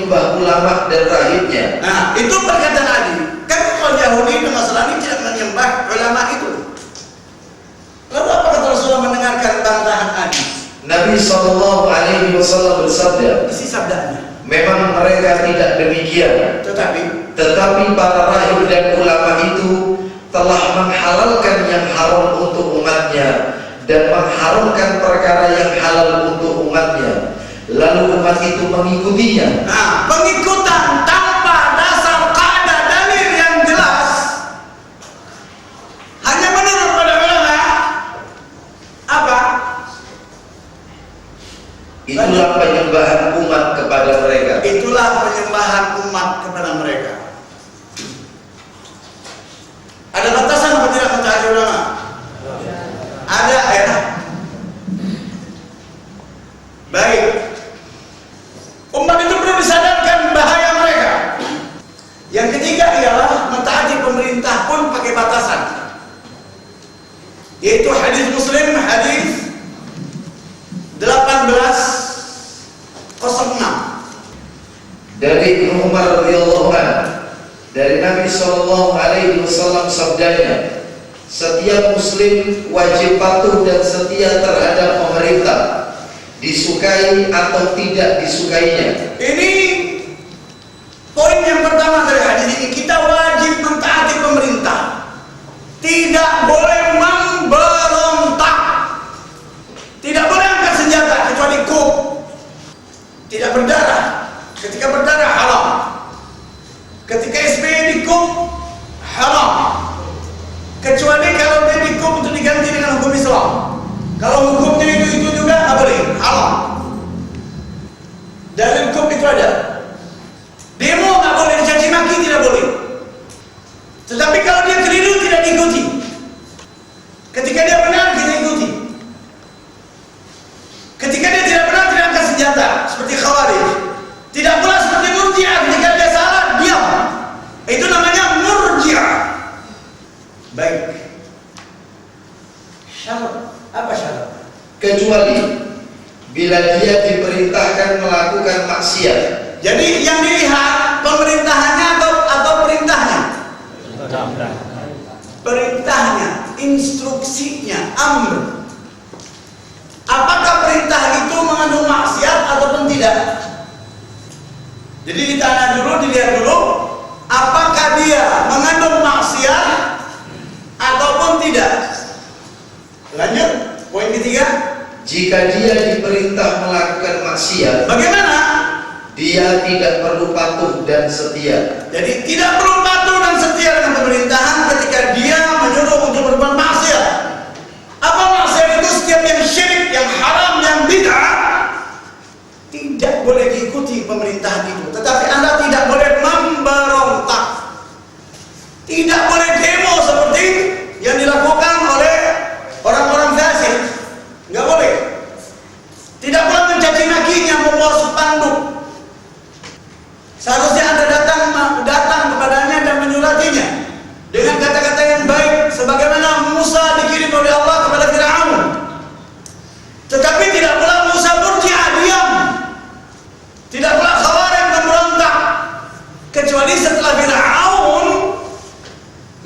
menyembah ulama dan rahibnya. Nah, itu perkataan Ali. Kan kalau Yahudi dan Nasrani tidak menyembah ulama itu. Lalu apa kata Rasulullah mendengarkan bantahan Ali? Nabi SAW bersabda, Isi sabdanya. memang mereka tidak demikian, tetapi para rahib dan ulama itu telah menghalalkan yang haram untuk umatnya dan mengharamkan perkara yang halal untuk umatnya. Lalu umat itu mengikutinya. Nah, pengikutan tanpa dasar kaidah dalil yang jelas, hanya menurut pada ulama, apa? Itulah penyembahan umat kepada mereka. Itulah penyembahan umat kepada mereka. Ada batasan apa tidak kata ulama? Ada ya. Baik. Umat itu perlu disadarkan bahaya mereka. Yang ketiga ialah mentaati pemerintah pun pakai batasan. Yaitu hadis Muslim, hadis 1806 dari Ibnu Umar radhiyallahu anhu, dari Nabi SAW sabdanya, setiap muslim wajib patuh dan setia terhadap pemerintah, disukai atau tidak disukainya. Ini poin yang pertama dari hadis ini. Kita wajib mentaati pemerintah, tidak boleh memberontak, tidak boleh angkat senjata kecuali kub, tidak berdarah. Ketika berdarah haram, ketika SBY di kub haram, kecuali kalau dia di kub untuk diganti dengan hukum Islam. Kalau hukumnya itu juga nggak boleh, haram. Dalil kub itu ada. Demo nggak boleh, dicaci maki tidak boleh. Tetapi kalau dia keliru tidak diikuti. Ketika dia benar kita ikuti. Ketika dia tidak benar tidak angkat senjata seperti Khawarij. Tidak pula seperti Murji'ah, ketika dia salah diam. Itu namanya Murji'ah. Baik. Syarat apa syarat? Kecuali bila dia diperintahkan melakukan maksiat. Jadi yang dilihat pemerintahannya atau perintahnya? Perintahnya, instruksinya, amr. Apakah perintah itu mengandung maksiat ataupun tidak? Jadi ditanya dulu, dilihat dulu, apakah dia mengandung maksiat ataupun tidak. Lanjut, poin ketiga. Jika dia diperintah melakukan maksiat, Bagaimana? dia tidak perlu patuh dan setia. Jadi tidak perlu patuh dan setia dengan pemerintahan ketika dia menyuruh untuk berbuat maksiat. Apa maksiat itu? Setiap yang syirik, yang haram, yang bid'ah, tidak boleh diikuti pemerintahan itu. Tetapi Anda tidak boleh memberontak, tidak boleh demo seperti yang dilakukan oleh orang-orang fasik. Nggak boleh. Tidak boleh mencaci makinya, membawa spanduk. Seharusnya Anda datang kepadanya dan menyuratinya dengan kata-kata yang baik, sebagaimana Musa dikirim oleh Allah kepada Fir'aun. Tetapi tidak pula Musa Murji'ah diam, tidak pula Khawarij memberontak, kecuali setelah Fir'aun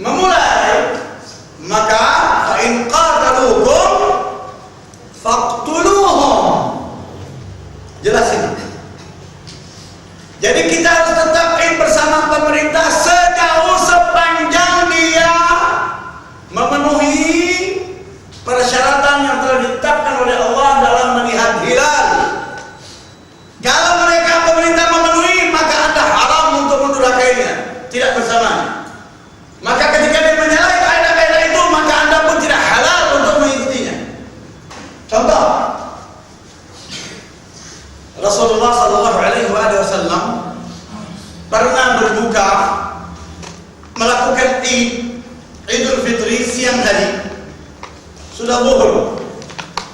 memulai. Maka fa'in qatalukum faqtuluhum. Jelas ini. Jadi kita harus tetap bersama pemerintah sejauh sepanjang dia memenuhi persyaratan yang telah ditetapkan oleh Allah dalam melihat hilal. Kalau mereka pemerintah memenuhi, maka Anda haram untuk mendurhakainya, tidak bersamanya. Maka ketika dia menyalahi kaidah-kaidah itu, maka Anda pun tidak halal untuk mengikutinya. Contoh, Rasulullah SAW pernah berbuka melakukan Idul Fitri siang hari, sudah zuhur.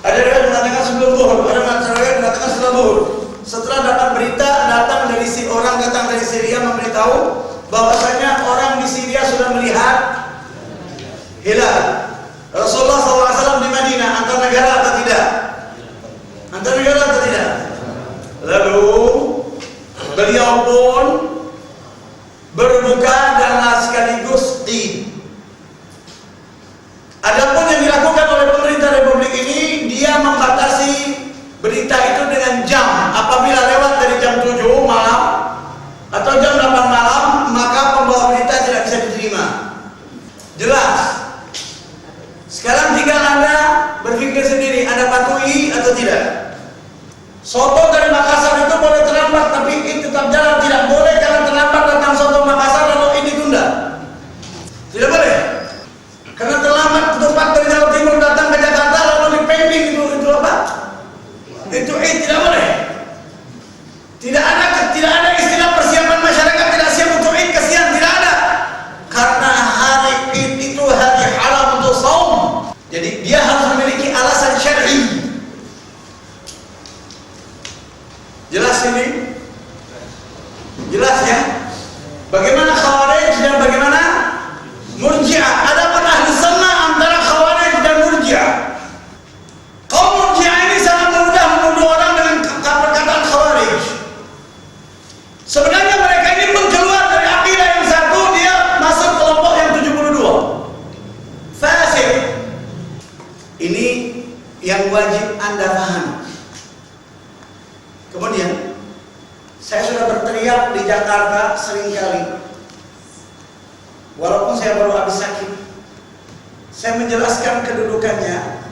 Ada yang mengatakan sebelum zuhur, ada yang mengatakan setelah zuhur. Setelah dapat berita datang dari Syria memberitahu bahwasanya orang di Syria sudah melihat hilal. Rasulullah SAW di Madinah, antar negara atau tidak? Antar negara atau tidak? Lalu beliau beliau pun berbuka dan sekaligus Id. Adapun yang dilakukan oleh pemerintah Republik ini, dia membatasi berita itu dengan jam. Apabila lewat dari jam 7 malam atau jam 8 malam, maka pembawa berita tidak bisa diterima. Jelas. Sekarang tinggal Anda berpikir sendiri, Anda patuhi atau tidak. Soto dari Makassar itu boleh terlambat, tapi ini tetap jalan. Tidak boleh karena terlambat datang soto Makassar lalu ini ditunda. Tidak boleh. Karena terlambat tempat dari Jawa Timur datang ke Jakarta lalu dipending itu apa? Itu tidak boleh. Tidak ada istilah persiapan masyarakat tidak siap untuk Id, kasihan, tidak ada. Karena hari Id itu hari haram untuk saum. Jadi dia harus memiliki alasan syar'i. Jelas ini? Jelas ya? Bagaimana Khawarij dan bagaimana Murji'ah? Adapun ahli sunnah antara Khawarij dan Murji'ah. Kaum Murji'ah ini sangat mudah menuduh orang dengan perkataan Khawarij. Sebenarnya mereka ini keluar dari akidah yang satu, dia masuk kelompok yang 72. Fasik. Ini yang wajib Anda pahami. Kemudian saya sudah berteriak di Jakarta seringkali. Walaupun saya baru habis sakit, saya menjelaskan kedudukannya,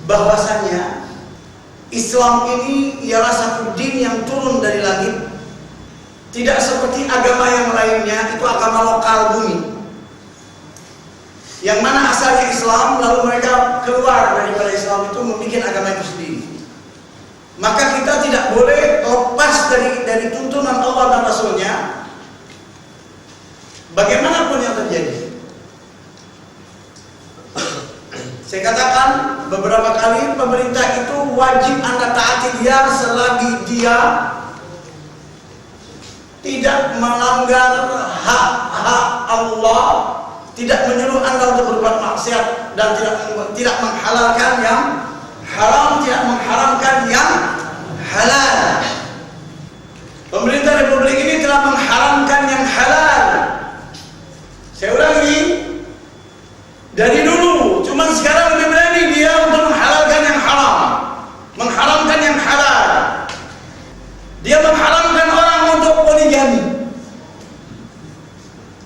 bahwasannya Islam ini ialah satu din yang turun dari langit. Tidak seperti agama yang lainnya, itu agama lokal bumi, yang mana asalnya Islam, lalu mereka keluar daripada Islam itu membuat agama itu sendiri. Maka kita tidak boleh lepas dari tuntunan Allah dan Rasulnya, bagaimanapun yang terjadi. Saya katakan beberapa kali, pemerintah itu wajib Anda taati dia selagi dia tidak melanggar hak-hak Allah, tidak menyuruh Anda untuk berbuat maksiat, dan tidak menghalalkan yang haram, tidak mengharamkan yang halal. Pemerintah Republik ini telah mengharamkan yang halal. Saya ulangi, dari dulu, cuma sekarang lebih berani dia untuk menghalalkan yang haram, mengharamkan yang halal. Dia mengharamkan orang untuk poligami.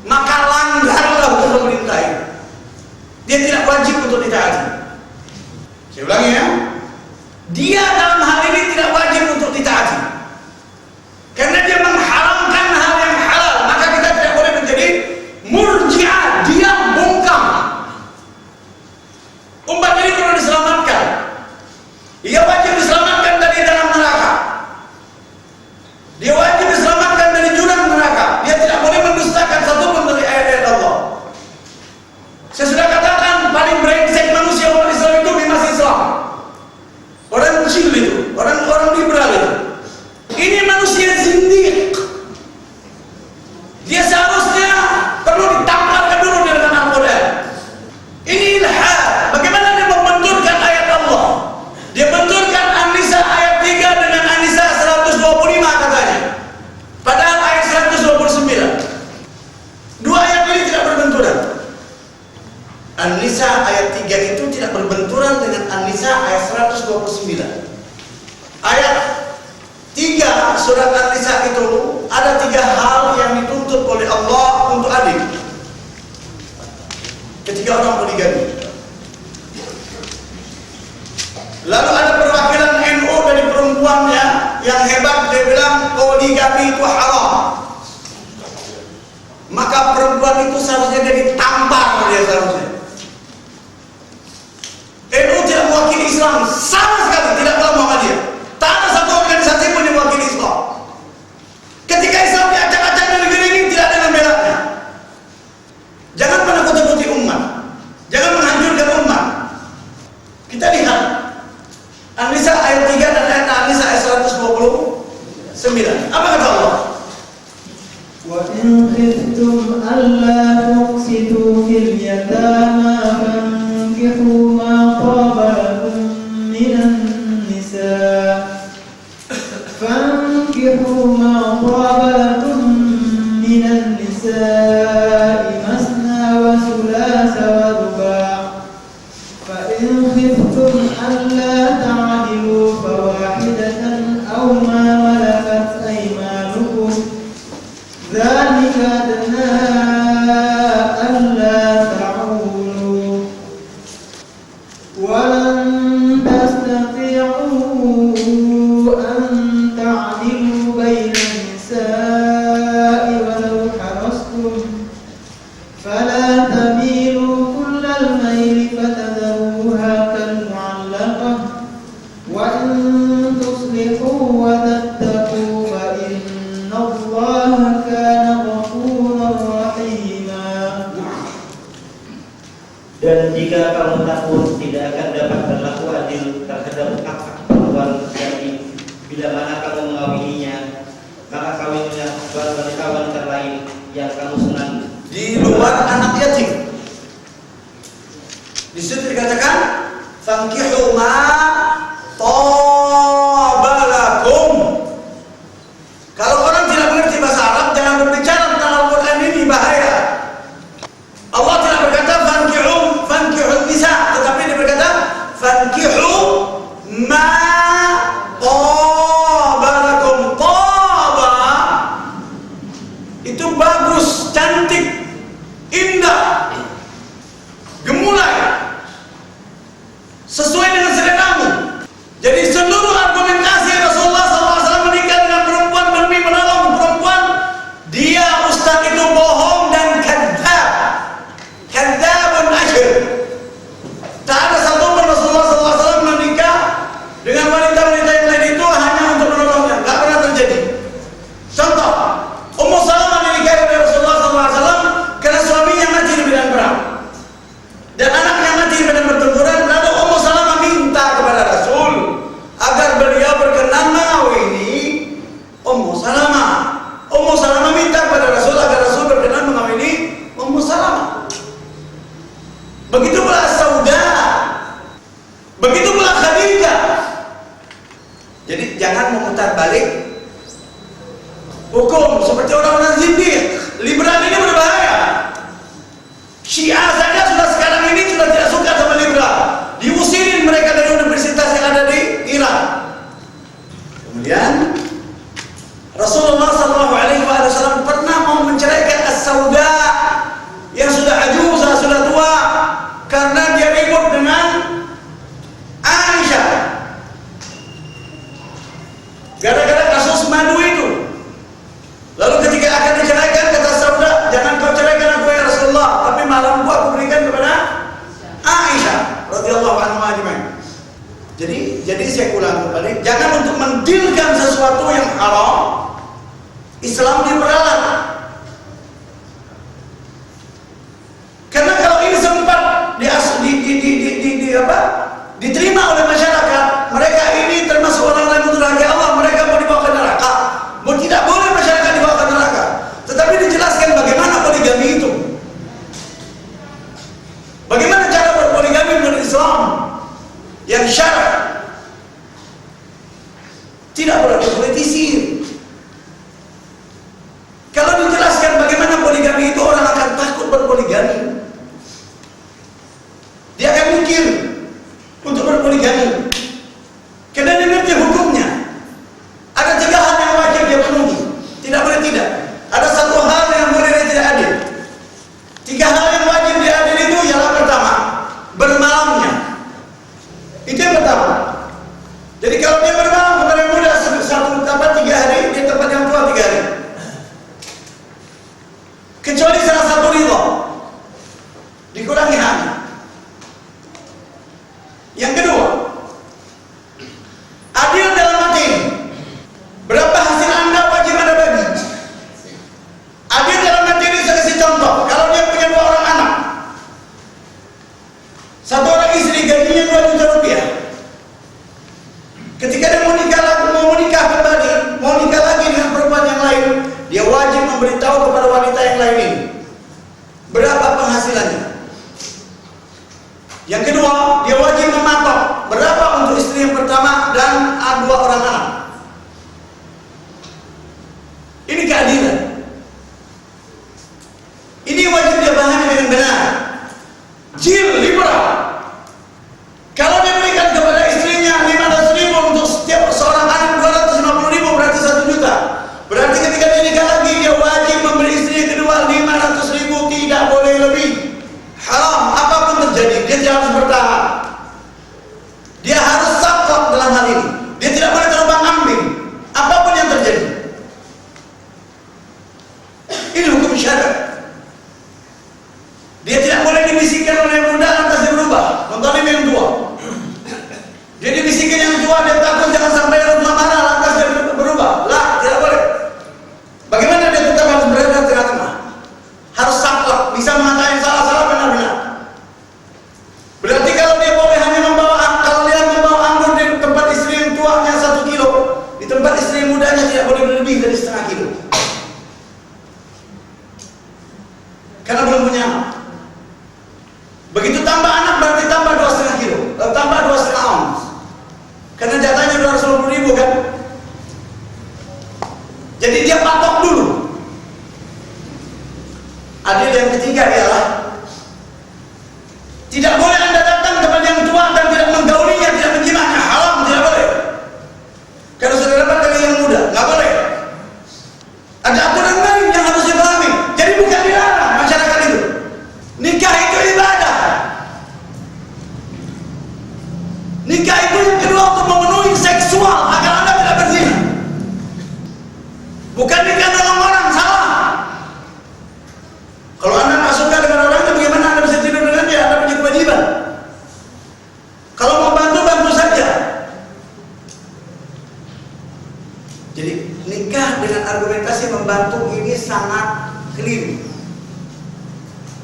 Maka langgarlah untuk pemerintah ini. Dia tidak wajib untuk ditaati. Saya ulangi ya, dia dalam hal ini tidak wajib untuk ditaati, karena dia mengharamkan hal yang halal. Maka kita tidak boleh menjadi Murji'ah, diam bungkam. Umat ini perlu diselamatkan. Ia wajib diselamatkan dari dalam neraka. Dia wajib diselamatkan dari jurang neraka. Dia tidak boleh mendustakan satupun dari ayat-ayat Allah. Saya sudah katakan, paling brengsek manusia umat Islam itu memang Islam. Orang kecil itu, orang liberal itu. Ini manusia zindiq. Dia seharusnya perlu ditampar dulu dengan Al-Quran. Ini ilhad. Bagaimana dia membenturkan ayat Allah? Dia benturkan An-Nisa ayat 3 dengan An-Nisa 125 katanya. Padahal ayat 129. Dua ayat ini tidak berbenturan. An-Nisa ayat 3 itu tidak berbenturan dengan An-Nisa ayat 129. Ayat 3 surat An-Nisa itu ada 3 hal yang dituntut oleh Allah untuk adil ketika orang poligami. Lalu ada perwakilan NU dari perempuannya yang hebat, dia bilang poligami itu haram. Maka perempuan itu seharusnya dia ditampar, dia seharusnya. NU tidak mewakili Islam sama sekali, tidak pernah Muhammadiyah. Tak ada satu organisasi pun yang mewakili Islam. Ketika Islam diacak-acak di negeri ini, tidak ada yang membelanya. Jangan menakut-nakuti umat, jangan menghancurkan umat. Kita lihat An-Nisa ayat 3 dan ayat An-Nisa ayat 129. Apa kata Allah? Wa in khiftum alla tuqsitu fil yatama fankihu ma qaba lakum minan nisa فانكحوا ما طاب لكم من النساء مثنى وثلاث ورباع فإن خفتم ألا تعدلوا فواحدة أو ما ملكت أيمانكم ذلك أدنى ألا تعولوا ولن تستطيعوا أن تعدلوا بين النساء ولو حرصتم فلا تميلوا كل الميل فتذروها كالمعلقة وإن تصلحوا وتتقوا فإن الله كان غفورا رحيما. Dan jika kamu takut tidak akan dapat berlaku adil terhadap hak perempuan laki-laki bila mana kamu mengawininya, maka kawinlah wanita-wanita lain yang kamu senang di luar anak yatim. Di situ dikatakan fankihu ma tabalakum. Kalau orang tidak mengerti bahasa Arab, jangan berbicara tentang Al-Quran, ini bahaya. Allah tidak berkata fankihu nisa, tetapi dia berkata fankihu ma tabalakum. Taba itu bagus, cantik, indah, gemulai, sesuai dengan selengamu. Jadi seluruh argumentasi Rasulullah SAW menikah dengan perempuan demi menolong perempuan, dia ustaz itu bohong dan kadzab, kadzabun asyir. Tak ada satupun Rasulullah SAW menikah dengan wanita-wanita yang lain itu hanya untuk menolongnya, tak pernah terjadi. Contoh, Ummu Salamah dinikahi oleh Rasulullah SAW karena suaminya mati di medan perang dan anaknya mati di medan pertempuran. Lalu Ummu Salamah minta kepada Rasul agar beliau berkenan mengawini Ummu Salamah. Ummu Salamah minta kepada Rasul agar Rasul berkenan mengawini Ummu Salamah. Begitu pula Sauda, begitu pula Khadijah. Jadi jangan memutar balik hukum seperti orang-orang zindiq. Liberal ini berbahaya. Syiah saja sudah sekarang ini sudah tidak suka sama liberal, diusirin mereka dari universitas yang ada di Iran. Kemudian Rasulullah SAW pernah mau menceraikan As-Sauda yang sudah ajuz, sudah tua, karena dia ribut dengan Aisyah gara-gara kasus madu itu. Lalu ketika akan diceraikan, kata Sauda, jangan kau ceraikan aku ya Rasulullah, tapi malamku aku berikan kepada Aisyah radhiyallahu anha ajmain. Jadi saya ulang kembali, jangan untuk mendilkan sesuatu yang haram, Islam diperalat. Karena kalau ini sempat diterima oleh masyarakat, mereka ini termasuk orang-orang yang mendurhaka Allah, mereka mau dibawa ke neraka. Mau tidak boleh masyarakat dibawa ke neraka. Tetapi dijelaskan bagaimana poligami itu. Bagaimana cara berpoligami menurut Islam yang syar'i. Tidak boleh dipolitisir. Kalau musyarat. Dia tidak boleh dibisikkan oleh yang muda lantas dia berubah, menzalimi yang tua. Dia dibisikkan yang tua, dia takut jangan sampai orang tua marah lantas dia berubah. Lah, tidak boleh. Bagaimana dia tetap harus berada di tengah-tengah? Harus saklek, bisa mengatakan salah-salah, benar-benar. Berarti kalau dia boleh hanya membawa, kalau dia membawa anggur di tempat istri yang tuanya 1 kilo, di tempat istri yang mudanya tidak boleh lebih dari setengah kilo. Karena belum punya anak. Begitu tambah anak berarti tambah 2,5 kilo, tambah 2,5 ounce. Karena jatahnya 250.000 kan. Jadi dia patok dulu. Adil yang ketiga ialah tidak boleh Anda datang kepada yang tua dan tidak menggaulinya, tidak menjimatnya, haram, tidak boleh. Kalau sudah dapat dari yang muda, nggak boleh. Ada aturan lain yang harus dipahami. Jadi bukan dilarang masyarakat itu. Nikah itu ibadah. Nikah itu yang kedua untuk memenuhi seksual agar Anda tidak berzina. Bukan nikah dalam orang, salah. Kalau Anda nggak suka dengan orangnya, bagaimana Anda bisa tidur dengan dia? Anda punya kewajiban. Kalau mau bantu, bantu saja. Jadi nikah dengan argumentasi membantu ini sangat keliru.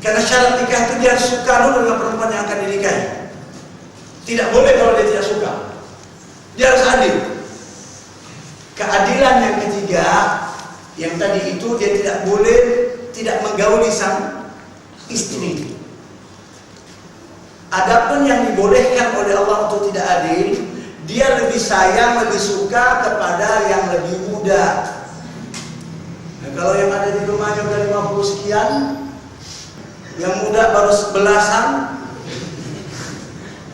Karena syarat nikah itu dia harus suka dulu dengan perempuan yang akan dinikahi. Tidak boleh kalau dia tidak suka. Dia harus adil. Keadilan yang ketiga, yang tadi itu dia tidak boleh tidak menggauli sang istri. Adapun yang dibolehkan oleh Allah untuk tidak adil, dia lebih sayang, lebih suka kepada yang lebih muda. Nah, kalau yang ada di rumahnya udah 50 sekian, yang muda baru belasan,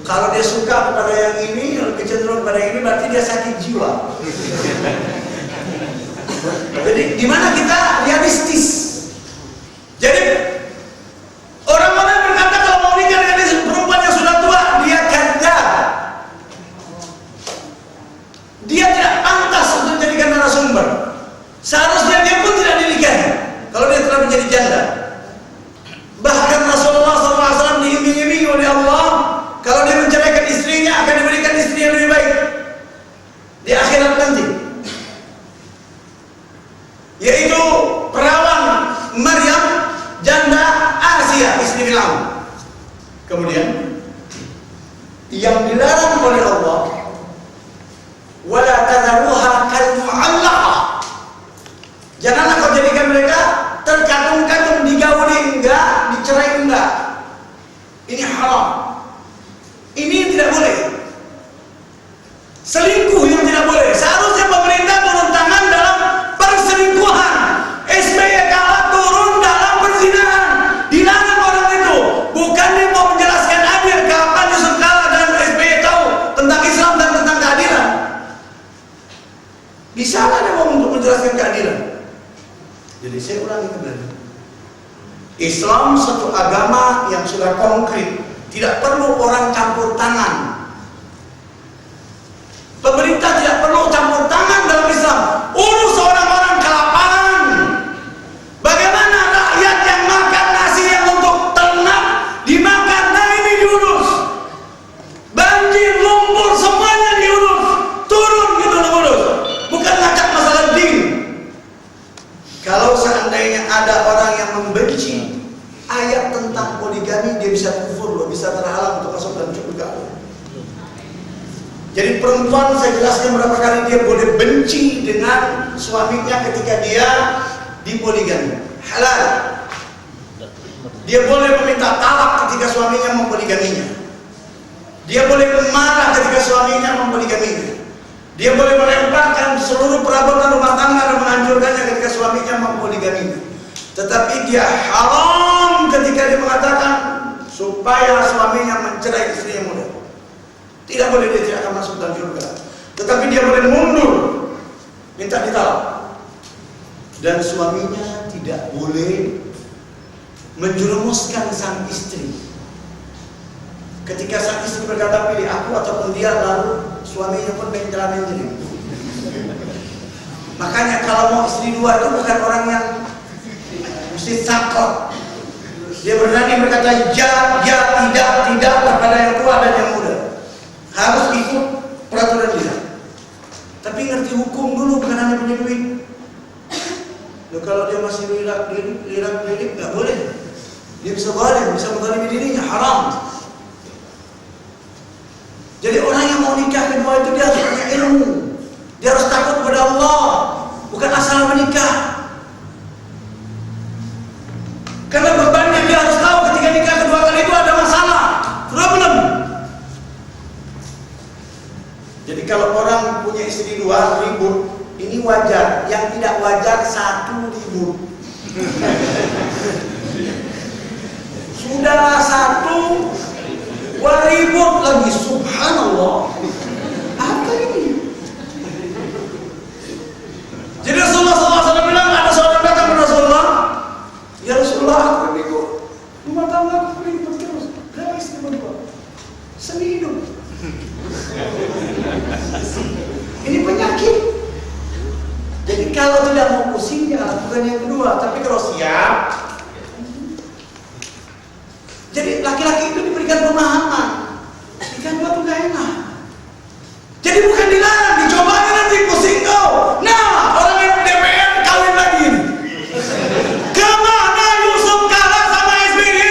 kalau dia suka kepada yang ini, lebih cenderung kepada yang ini, berarti dia sakit jiwa. Jadi di mana kita realistis? Jadi orang-orang berkata kalau mau nikah dengan perempuan yang sudah tua, dia kadzab. Dia tidak pantas untuk dijadikan narasumber. Seharusnya dia pun tidak dinikahi kalau dia telah menjadi janda. Bahkan Rasulullah SAW diiming-imingi oleh Allah, kalau dia menceraikan istrinya akan diberikan istri yang lebih baik di akhirat nanti, yaitu perawan Maryam, janda Asia istri Fir'aun. Kemudian yang dilarang oleh Allah, wala tadharuha kal mu'allaqah, janganlah kau jadikan mereka terkatung-katung, digauli enggak, dicerai enggak. Ini haram. Ini tidak boleh. Selingkuh yang tidak boleh. Seharusnya pemerintah turun tangan dalam perselingkuhan. SBY kalah turun dalam perzinahan. Dilarang orang itu. Bukan dia mau menjelaskan adil. Kapan Yusuf Kala dan SBY tahu tentang Islam dan tentang keadilan? Bisa lah dia mau untuk menjelaskan keadilan. Jadi saya ulangi kembali. Islam satu agama yang sudah konkret. Tidak perlu orang campur tangan. Pemerintah tidak perlu campur tangan dalam Islam. Urus orang-orang kelaparan. Bagaimana rakyat yang makan nasi yang untuk ternak dimakan, nah ini diurus. Banjir, lumpur, semuanya diurus. Turun gitu diurus. Bukan ngacak masalah din. Kalau seandainya ada orang yang membenci ayat tentang poligami, dia bisa kufur loh, bisa terhalang untuk masuk dalam surga. Jadi perempuan, saya jelaskan berapa kali, dia boleh benci dengan suaminya ketika dia dipoligami, halal. Dia boleh meminta talak ketika suaminya mempoligaminya. Dia boleh marah ketika suaminya mempoligaminya. Dia boleh melemparkan seluruh perabotan rumah tangga dan menghancurkannya ketika suaminya mempoligaminya. Tetapi dia haram ketika dia mengatakan supaya suaminya mencerai istri yang muda. Tidak boleh, dia tidak akan masuk dalam surga. Tetapi dia boleh mundur, minta ditalak. Dan suaminya tidak boleh menjerumuskan sang istri. Ketika sang istri berkata pilih aku ataupun dia, lalu suaminya pun menjalani diri. Makanya kalau mau istri dua itu bukan orang yang mesti takut. Dia berani berkata ya, tidak kepada yang tua dan yang muda. Harus ikut peraturan dia. Tapi ngerti hukum dulu, bukan hanya punya duit. Loh, kalau dia masih lirak-lirik nggak boleh. Dia bisa menzalimi dirinya, haram. Jadi orang yang mau nikah kedua itu dia harus punya ilmu. Dia harus takut kepada Allah, bukan asal menikah. Karena bebannya dia harus tahu ketika nikah kedua kali itu ada masalah, problem. Jadi kalau orang punya istri dua ribut, ini wajar. Yang tidak wajar satu ribut. Sudah satu, dua ribut lagi, subhanallah. Apa ini? Jadi Rasulullah SAW bilang, ada seorang datang kepada Rasulullah, ya Rasulullah, aku ribut, rumah tangga aku ribut terus, berapa istri berdua? Seni hidup. Ini penyakit. Jadi kalau tidak mau pusing, jangan lakukan yang kedua. Tapi kalau siap, jadi laki-laki itu diberikan pemahaman, nikah dua itu gak enak. Jadi bukan dilarang, dicobain nanti pusing kau. Nah, orang yang DPR kawin lagi. Kemana Yusuf Kala sama SBY?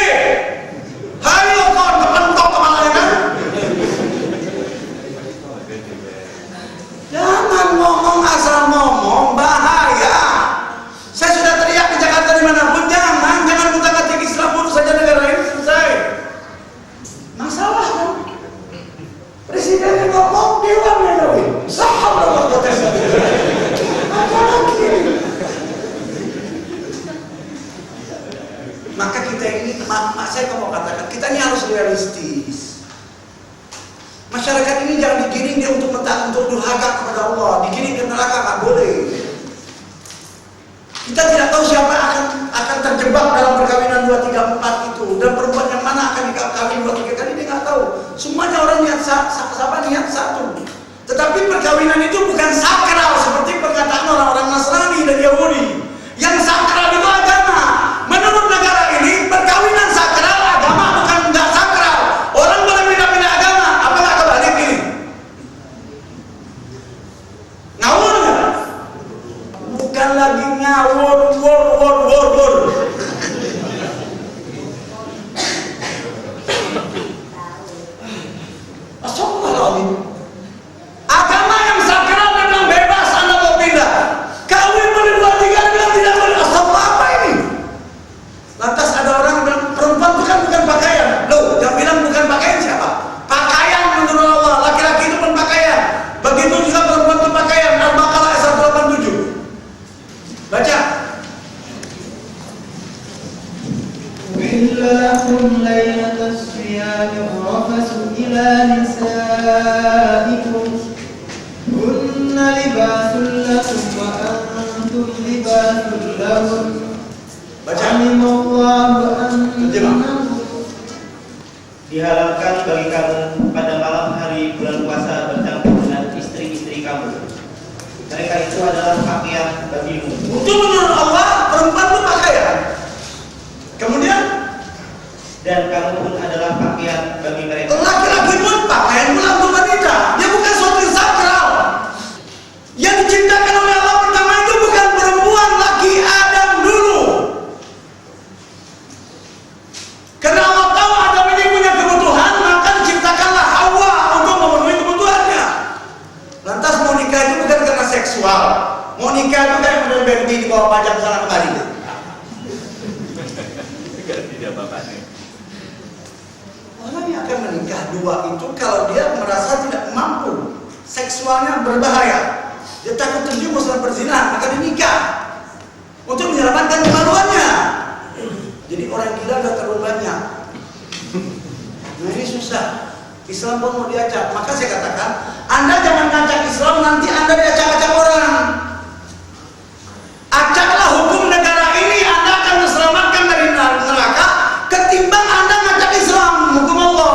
Hayo kau kepentok kepalanya kan? Jangan ngomong asal ngomong, bahaya. Saya sudah teriak di Jakarta dimanapun, jangan mengutak-atik Islam urus saja negara ini selesai. Masalah kan? Presiden yang ngomong, dewan yang ngomong. Sahabat Allah. Apa lagi? Maka kita ini, saya mau katakan, kita ini harus realistis. Masyarakat ini jangan digiring dia untuk durhaka kepada Allah, digiring ke neraka, nggak boleh. Kita tidak tahu siapa akan terjebak dalam perkawinan 2, 3, 4 itu, dan perempuan yang mana akan dikawin 2, 3 kali dia nggak tahu. Semuanya orang niat niat satu. Tetapi perkawinan itu bukan sakral seperti perkataan orang-orang Nasrani dan Yahudi. Yang sakral itu agama. Menurut negara ini perkawinan sakral, agama bukan nggak sakral. Orang boleh pindah-pindah agama, apa nggak kebalik ini? Ngawur nggak? Bukan lagi ngawur, wur. Astagfirullahaladzim. Agama yang sakral memang bebas Anda mau pindah. Kawin boleh 2, 3 bilang tidak boleh. Astagfirullah, apa ini? Lantas ada orang bilang perempuan bukan pakaian. Loh, yang bilang bukan pakaian siapa? Pakaian menurut Allah. Laki-laki itu pun pakaian. Begitu juga perempuan itu pakaian. Al-Baqarah ayat 187. Baca. أحل لكم ليلة الصيام الرفث إلى نسائكم هن لباس لكم وأنتم لباس لهم علم الله أنكم dihalalkan bagi kamu pada malam hari bulan puasa bercampur dengan istri-istri kamu. Mereka itu adalah pakaian bagimu. Itu menurut Allah perempuan itu pakaian. Kemudian Dan kamu pun adalah pakaian bagi mereka. laki-laki pun pakaian untuk wanita. Dia bukan suatu yang sakral. Yang diciptakan oleh Allah pertama itu bukan perempuan, laki Adam dulu. Karena Allah tahu Adam ini punya kebutuhan, maka diciptakanlah Hawa untuk memenuhi kebutuhannya. Lantas mau nikah itu bukan karena seksual. Mau nikah itu kayak model Barbie di bawah pajak sana kemari. Orang yang akan menikah dua itu kalau dia merasa tidak mampu, seksualnya berbahaya, dia takut terjerumus dalam perzinahan, maka dia nikah untuk menyelamatkan kemaluannya. Jadi orang gila udah terlalu banyak. Nah ini susah. Islam pun mau diacak. Maka saya katakan, Anda jangan ngacak Islam, nanti Anda diacak-acak orang. Acaklah hukum negara ini, Anda akan diselamatkan dari neraka ketimbang Anda ngacak Islam, hukum Allah.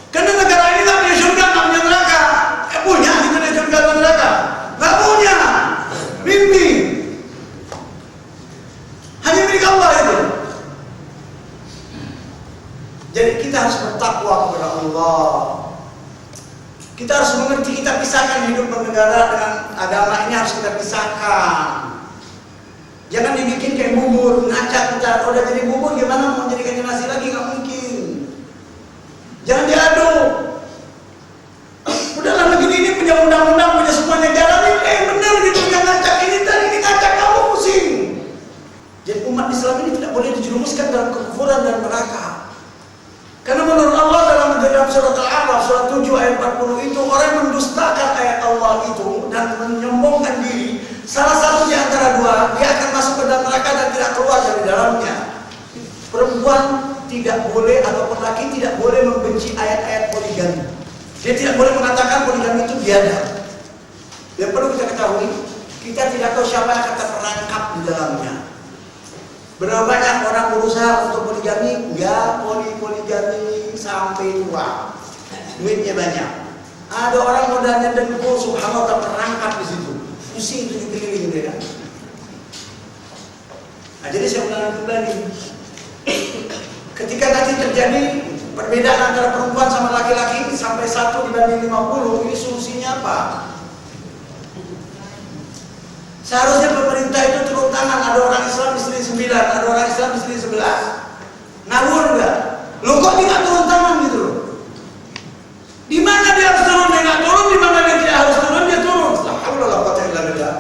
Karena negara ini nggak punya surga, nggak punya neraka. Punya kita di surga dan neraka? Nggak punya. Mimpi. Hanya milik Allah. kita harus bertakwa kepada Allah. Kita harus mengerti, kita pisahkan hidup bernegara dengan agama ini, harus kita pisahkan. Jangan dibikin kayak bubur, ngacak ntar udah jadi bubur gimana mau jadikan nasi lagi, nggak mungkin. Jangan diaduk. Udahlah begini, ini punya undang-undang, punya semuanya, jalanin benar gitu, yang ngacak ini tadi ini ngacak kamu pusing. Jadi umat Islam ini tidak boleh dijerumuskan dalam kekufuran dan neraka. Karena menurut Allah dalam surat Al-A'raf surat 7 ayat 40 itu, orang yang mendustakan ayat Allah itu dan menyombongkan diri, salah satu di antara dua, dia akan masuk ke dalam neraka dan tidak keluar dari dalamnya. Perempuan tidak boleh ataupun laki tidak boleh membenci ayat-ayat poligami. Dia tidak boleh mengatakan poligami itu biadab. Yang perlu kita ketahui, kita tidak tahu siapa yang akan terperangkap di dalamnya. Berapa banyak orang berusaha untuk poligami, enggak poligami sampai tua, duitnya banyak. Ada orang modalnya dengkul, subhanallah, terperangkap di situ, pusing tujuh keliling dia kan. Nah, jadi saya ulangi kembali, ketika nanti terjadi perbedaan antara perempuan sama laki-laki sampai 1:50, ini solusinya apa? Seharusnya pemerintah itu turun tangan. Ada orang Islam istri 9, ada orang Islam istri 11. Ngawur enggak? Loh kok dia nggak turun tangan gitu loh? Di mana dia harus turun, dia nggak turun. Di mana dia tidak harus turun, dia turun. La haula wala quwwata illa billah.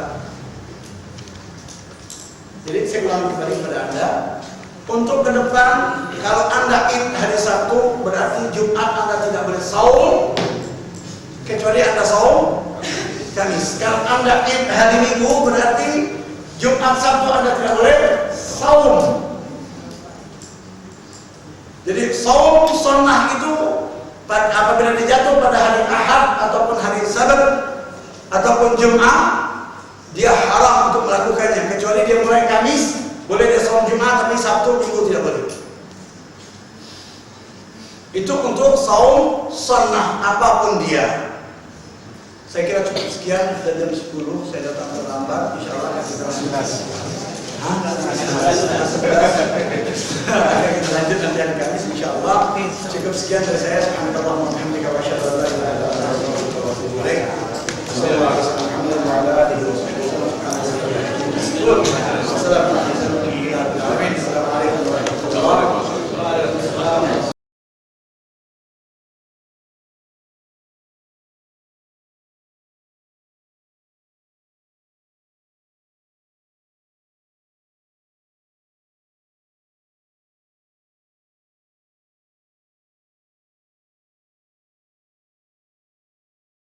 Jadi saya ulangi kembali kepada Anda, untuk ke depan, kalau Anda Id hari Sabtu, berarti Jumat Anda tidak boleh saum, kecuali Anda saum Kamis. Kalau Anda Id hari Minggu, berarti Jumat Sabtu Anda tidak boleh saum. Jadi saum sunnah itu apabila dijatuh pada hari Ahad ataupun hari Sabat ataupun Jumat, dia haram untuk melakukannya, kecuali dia mulai Kamis boleh dia saum Jumat, tapi Sabtu Minggu tidak boleh. Itu untuk saum sunnah apapun dia. Saya kira cukup sekian, sudah jam 10, saya datang terlambat, insya Allah kita lanjut nanti hari Kamis, insya Allah. Cukup sekian dari saya. Subhanallah wa bihamdika wa asyhadu an la ilaha illa anta